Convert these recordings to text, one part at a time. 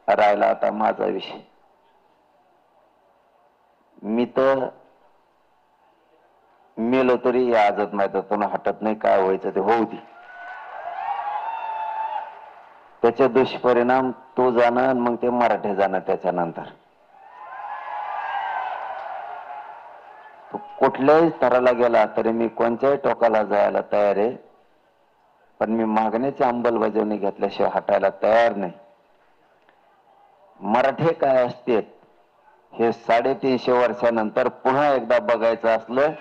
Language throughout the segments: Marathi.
राहिला आता माझा विषय. मी तर मेलो तरी या आजत मैदानातून हटत नाही. काय व्हायचं ते होऊ दे. त्याचे दुष्परिणाम तो जाणं, मग ते मराठी जाणं. त्याच्यानंतर कुठल्याही स्तराला गेला तरी मी कोणत्याही टोकाला जायला तयार आहे, पण मी मागण्याची अंमलबजावणी घेतल्याशिवाय हटायला तयार नाही. मराठी काय असते हे 350 वर्षानंतर पुन्हा एकदा बघायचं असलं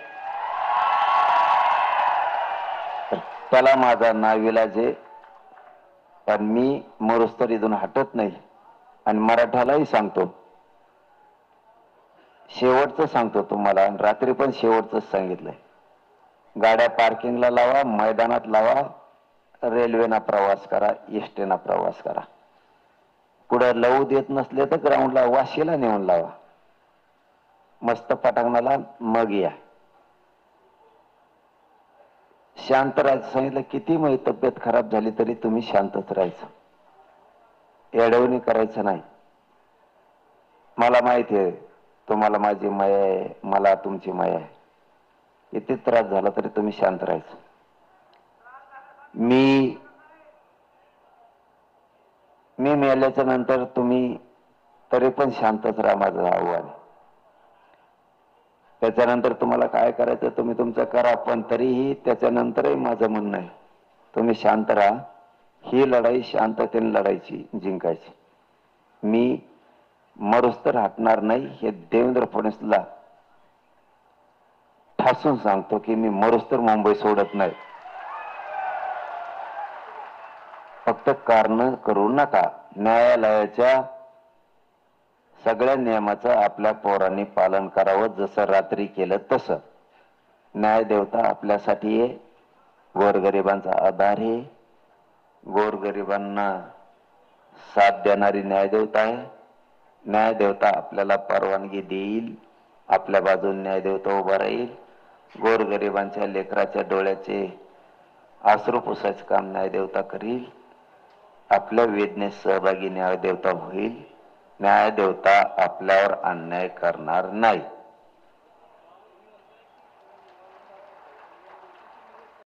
तर त्याला माझा नाविलाज आहे. पण मी मरुस्तर इथून हटत नाही. आणि मराठ्यालाही सांगतो, शेवटचं सांगतो तुम्हाला, रात्री पण शेवटच सांगितलंय. गाड्या पार्किंगला लावा, मैदानात लावा, रेल्वेना प्रवास करा, एसटीना प्रवास करा. कुठे लावू देत नसले तर ग्राउंडला वाशीला नेऊन लावा, मस्त पटांगणाला, मग या. शांत राहायचं सांगितलं. किती माझी तब्येत खराब झाली तरी तुम्ही शांतच राहायचं, येडवणी करायचं नाही. मला माहिती आहे तुम्हाला माझी माया आहे, मला तुमची माया आहे. किती त्रास झाला तरी तुम्ही शांत राहायचं. मी मेल्याच्या नंतर तुम्ही तरी पण शांतच राहा, माझं आव्हान. त्याच्यानंतर तुम्हाला काय करायचं तुम्ही तुमचं करा, पण तरीही त्याच्यानंतरही माझं म्हणणं आहे तुम्ही शांत राहा. ही लढाई शांततेने लढायची, जिंकायची. मी मरुस्तर हटणार नाही हे देवेंद्र फडणवीसला ठासून सांगतो की मी मरुस्तर मुंबई सोडत नाही. फक्त कारण करू नका. न्यायालयाच्या सगळ्या नियमाचं आपल्या पोरांनी पालन करावं, जसं रात्री केलं तसं. न्यायदेवता आपल्यासाठी आहे, गोरगरिबांचा आधार आहे, गोरगरिबांना साथ देणारी न्यायदेवता आहे. न्यायदेवता आपल्याला परवानगी देईल, आपल्या बाजूने न्यायदेवता उभा राहील. गोरगरिबांच्या लेकराच्या डोळ्याचे अश्रू पुसायचं काम न्यायदेवता करील. आपल्या वेदनेत सहभागी न्यायदेवता होईल. न्यायदेवता आपल्यावर अन्याय करणार नाही.